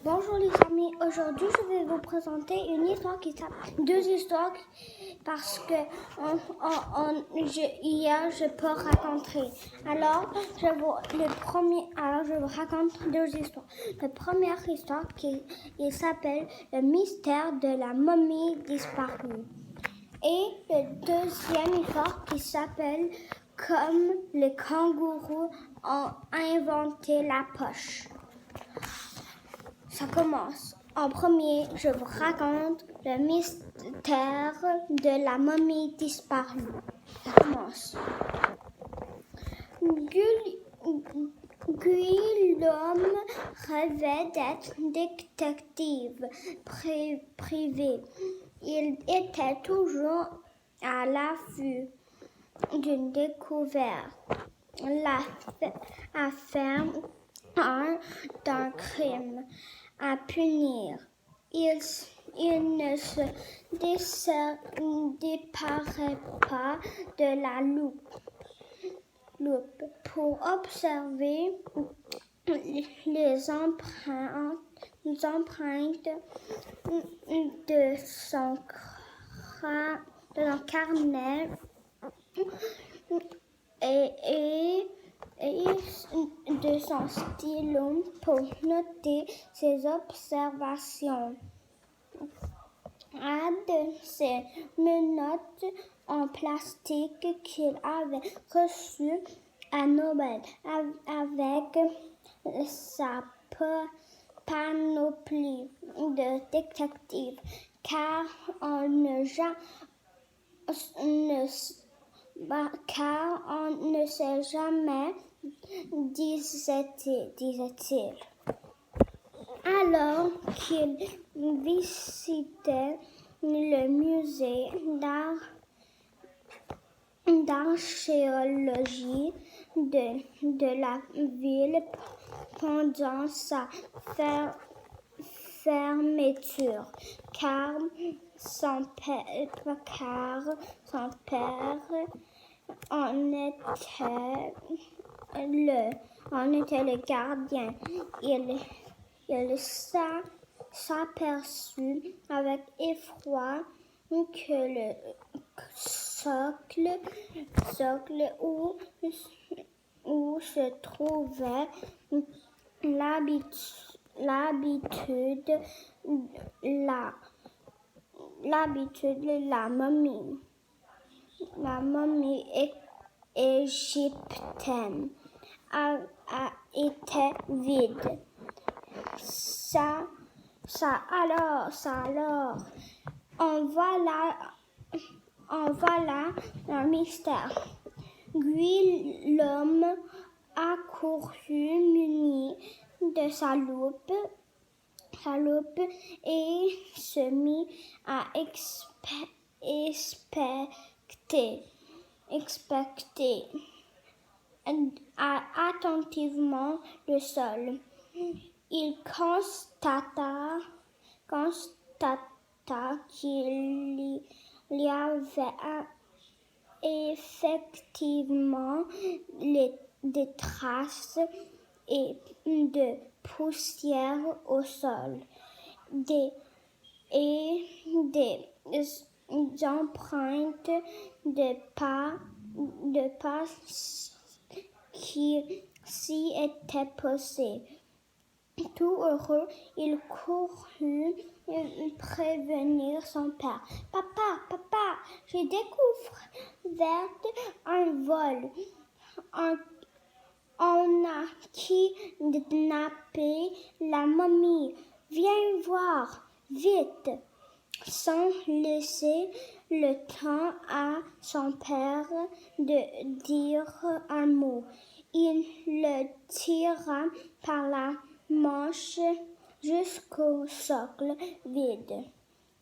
Bonjour les amis, aujourd'hui je vais vous présenter une histoire qui s'appelle deux histoires parce que hier je peux raconter. Alors je vous raconte deux histoires. La première histoire il s'appelle Le mystère de la momie disparue. Et la deuxième histoire qui s'appelle Comme les kangourous ont inventé la poche. Ça commence. En premier, je vous raconte le mystère de la momie disparue. Ça commence. Guillaume rêvait d'être détective privé. Il était toujours à l'affût d'une découverte. L'affaire d'un crime à punir. Il ne se déparait pas de la loupe pour observer les empreintes de son carnet et de son stylo pour noter ses observations. Un de ses menottes en plastique qu'il avait reçues à Noël avec sa panoplie de détective, car on ne sait jamais, disait-il. Alors qu'il visitait le musée d'archéologie de la ville pendant sa fermeture, car son père en était le gardien. Il s'aperçut avec effroi que le socle où se trouvait la momie égyptienne était vide. Ça alors, en voilà un mystère. Guillaume accourut muni de sa loupe et se mit à inspecter attentivement le sol. Il constata qu'il y avait effectivement des traces de poussière au sol, des empreintes de pas qui s'y étaient posées. Tout heureux, il courut prévenir son père. Papa, j'ai découvert un vol. On a kidnappé la momie. Viens voir, vite. Sans laisser le temps à son père de dire un mot, il le tira par la manche jusqu'au socle vide.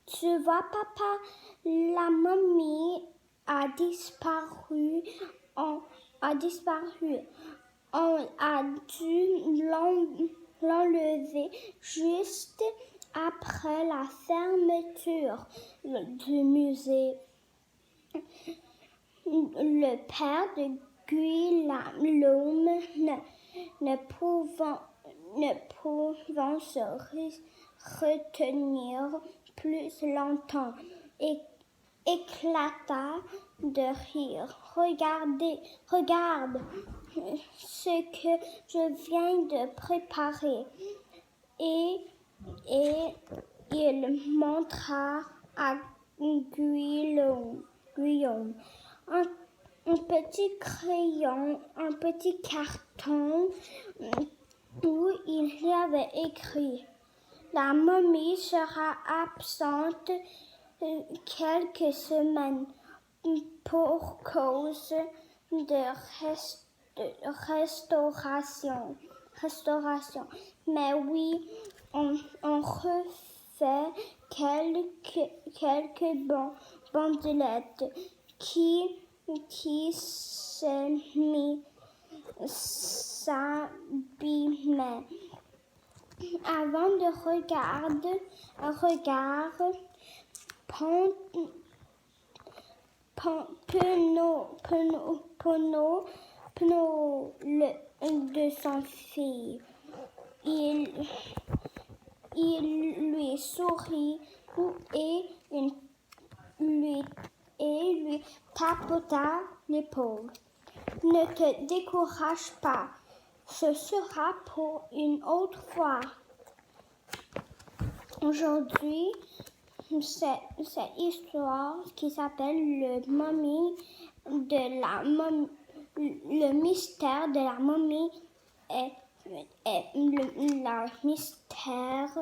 Tu vois, papa, la momie a disparu. On a dû l'enlever juste après la fermeture du musée. Le père de Guillaume ne ne pouvant se retenir plus longtemps, éclata de rire. Regarde ce que je viens de préparer. Et il montra à Guillaume un petit crayon, un petit carton où il y avait écrit « La momie sera absente quelques semaines pour cause de restauration. Mais oui, on refait quelques bandelettes qui s'abîmaient. Avant de regarder Penaud de son fille. Il lui sourit et lui tapota l'épaule. Ne te décourage pas, ce sera pour une autre fois. Aujourd'hui, cette histoire qui s'appelle le mystère de la momie le mystère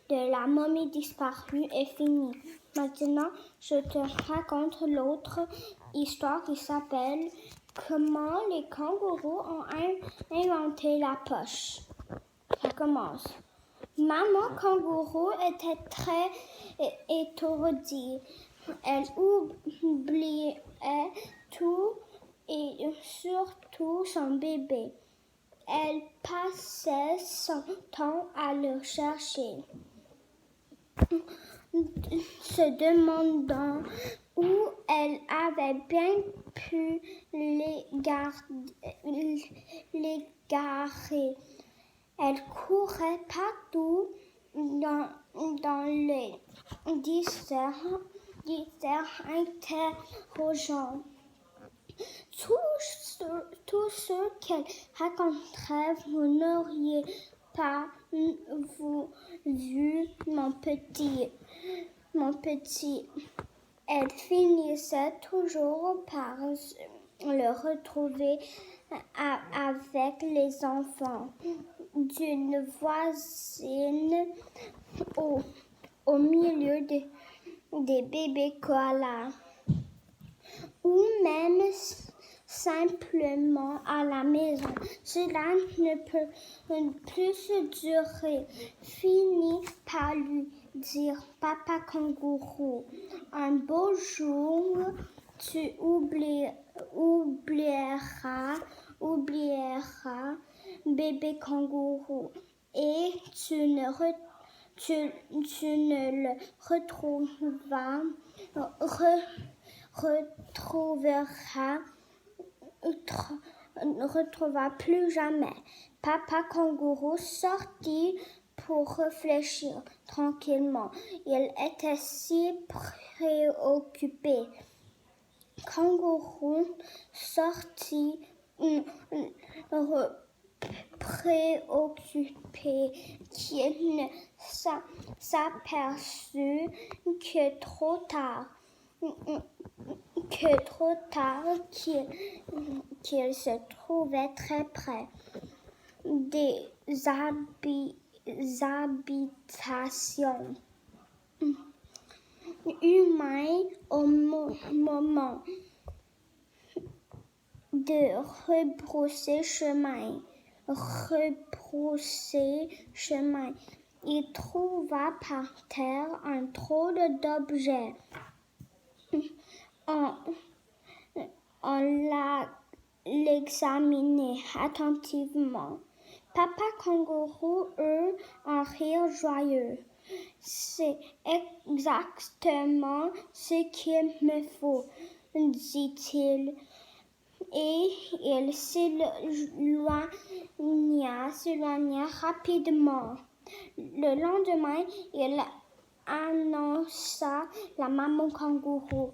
de la momie disparue est fini. Maintenant, je te raconte l'autre histoire qui s'appelle Comment les kangourous ont inventé la poche. Ça commence. Maman kangourou était très étourdie. Elle oubliait tout et surtout son bébé. Elle passait son temps à le chercher, se demandant où elle avait bien pu les garer. Elle courait partout dans les déserts interrogeant. Tout ce qu'elle raconterait, vous n'auriez pas vu mon petit. Elle finissait toujours par le retrouver avec les enfants d'une voisine au milieu des bébés koalas, ou même simplement à la maison. Cela ne peut plus durer. Finit par lui dire Papa kangourou, un beau jour, tu oublieras bébé kangourou et tu ne le retrouveras plus jamais. Papa kangourou sortit pour réfléchir tranquillement. Il était si préoccupé. Kangourou sortit préoccupé qu'il ne s'aperçut que trop tard qu'il se trouvait très près des habitations humaines au moment de rebrousser chemin. Il trouva par terre un drôle d'objet. On l'examinait attentivement. Papa kangourou eut un rire joyeux. C'est exactement ce qu'il me faut, dit-il. et il s'éloigna rapidement. Le lendemain, il annonça la maman kangourou.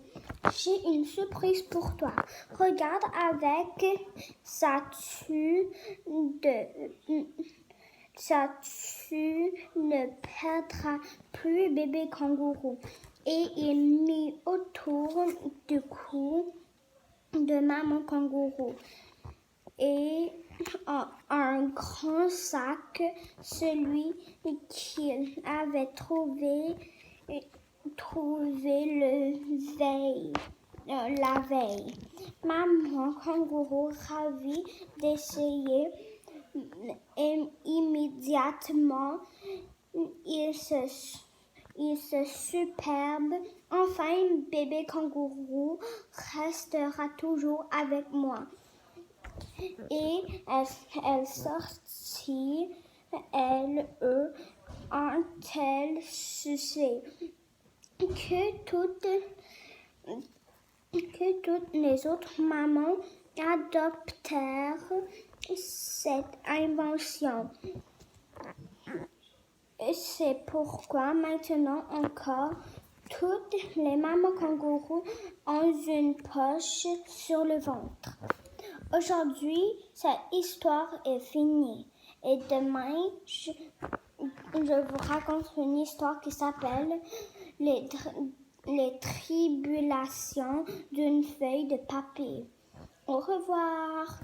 J'ai une surprise pour toi. Regarde, avec ça tu ne perdras plus bébé kangourou. Et il mit autour du cou de maman kangourou et un grand sac, celui qu'il avait trouvé la veille. Maman kangourou, ravie d'essayer, immédiatement il se superbe. Enfin, bébé kangourou restera toujours avec moi. Et elle sortit, un-t-elle sucé que toutes les autres mamans adoptèrent cette invention. C'est pourquoi maintenant encore, toutes les mamans kangourous ont une poche sur le ventre. Aujourd'hui, cette histoire est finie. Et demain, je vous raconte une histoire qui s'appelle les tribulations d'une feuille de papier. Au revoir.